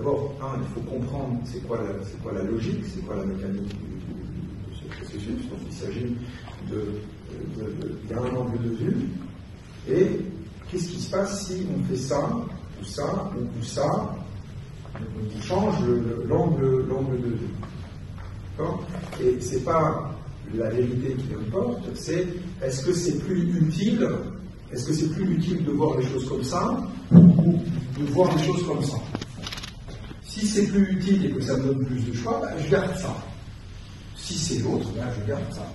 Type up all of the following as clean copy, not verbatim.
d'abord, il faut comprendre c'est quoi la logique, c'est quoi la mécanique de ce processus. Donc il s'agit il y a un angle de vue, et qu'est-ce qui se passe si on fait ça, ou ça, ou ça, on change l'angle de vue. D'accord ? Et c'est pas la vérité qui importe, c'est est-ce que c'est plus utile de voir les choses comme ça, ou de voir les choses comme ça. Si c'est plus utile et que ça me donne plus de choix, je garde ça. Si c'est l'autre, je garde ça.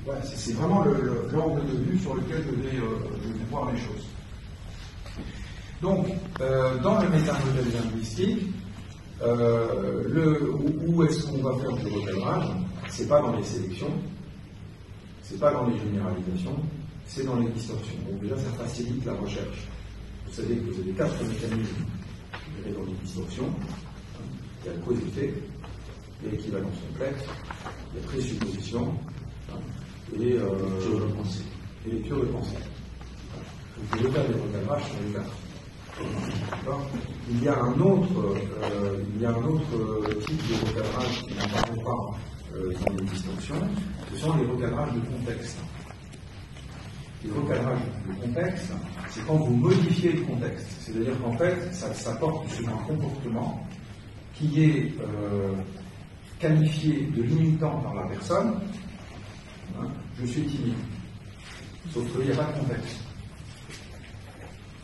Voilà, c'est vraiment l'angle de vue sur lequel je vais voir les choses. Donc, dans le métamodèle linguistique, où est-ce qu'on va faire du recadrage? C'est pas dans les sélections, c'est pas dans les généralisations, c'est dans les distorsions. Donc déjà, ça facilite la recherche. Vous savez que vous avez 4 mécanismes dans les distorsions. Il y a le cause-effet, il y a l'équivalence complexe, il y a présupposition, et les théories de pensée. Vous pouvez faire des recadrages sur les 4. Il y a un autre type de recadrage qui n'apparaît pas dans les distorsions, ce sont les recadrages de contexte. Les recadrages de contexte, c'est quand vous modifiez le contexte. C'est-à-dire qu'en fait, ça porte sur un comportement qui est qualifié de limitant par la personne. Je suis timide. Sauf qu'il n'y a pas de contexte.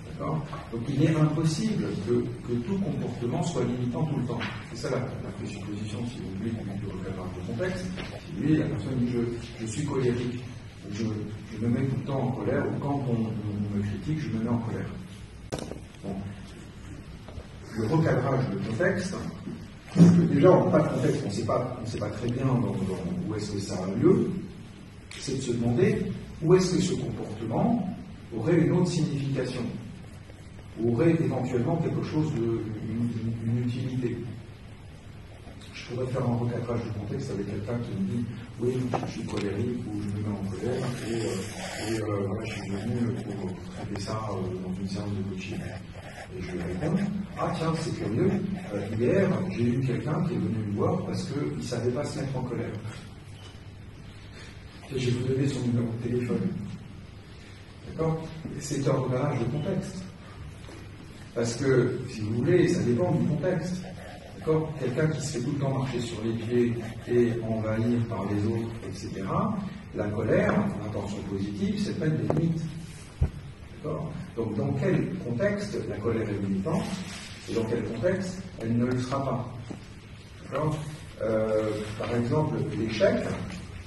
D'accord ? Donc il est impossible que tout comportement soit limitant tout le temps. C'est ça la présupposition, si vous voulez, du recadrage de contexte. Si vous voulez, la personne dit je suis colérique. Je me mets tout le temps en colère, ou quand on me critique, je me mets en colère. Bon. Le recadrage de contexte, c'est que déjà on n'a pas de contexte, on ne sait pas très bien où est-ce que ça a lieu, c'est de se demander où est-ce que ce comportement aurait une autre signification, aurait éventuellement quelque chose d'une utilité. Je pourrais faire un recadrage de contexte avec quelqu'un qui me dit oui, je suis colérique ou je me mets en colère et voilà, je suis venu pour traiter ça dans une séance de coaching. Et je lui réponds tiens, c'est curieux, hier j'ai eu quelqu'un qui est venu me voir parce qu'il ne savait pas se mettre en colère. Et je vais vous donner son numéro de téléphone. D'accord ? C'est un recadrage de contexte. Parce que, si vous voulez, ça dépend du contexte. D'accord ? Quelqu'un qui se fait tout le temps marcher sur les pieds et envahir par les autres, etc., la colère, l'intention positive, c'est pas des limites. D'accord ? Donc, dans quel contexte la colère est limitante et dans quel contexte elle ne le sera pas. D'accord ? Par exemple, l'échec,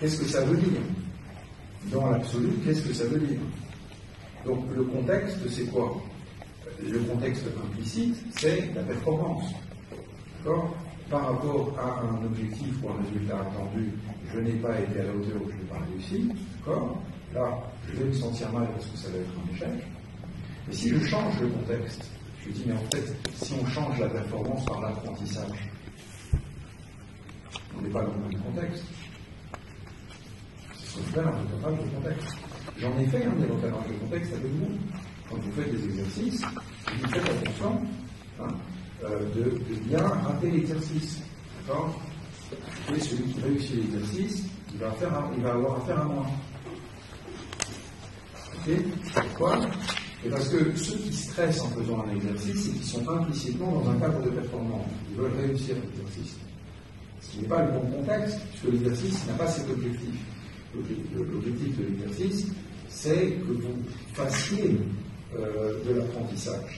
qu'est-ce que ça veut dire ? Dans l'absolu, qu'est-ce que ça veut dire ? Donc, le contexte, c'est quoi ? Le contexte implicite, c'est la performance. D'accord ? Par rapport à un objectif ou un résultat attendu, je n'ai pas été à la hauteur ou je n'ai pas réussi. D'accord ? Là, je vais me sentir mal parce que ça va être un échec. Mais si je change le contexte, je dis, mais en fait, si on change la performance par l'apprentissage, on n'est pas dans le même contexte. C'est ce qu'on appelle un recadrage de contexte. J'en ai fait des recadrages de contexte avec vous. Quand vous faites des exercices, vous faites attention de bien rater l'exercice. D'accord ? Et celui qui réussit l'exercice, il va avoir affaire à moi. Ok ? Pourquoi ? Et parce que ceux qui stressent en faisant un exercice, c'est qu'ils sont implicitement dans un cadre de performance. Ils veulent réussir l'exercice. Ce qui n'est pas le bon contexte, puisque l'exercice n'a pas cet objectif. L'objectif de l'exercice, c'est que vous fassiez de l'apprentissage.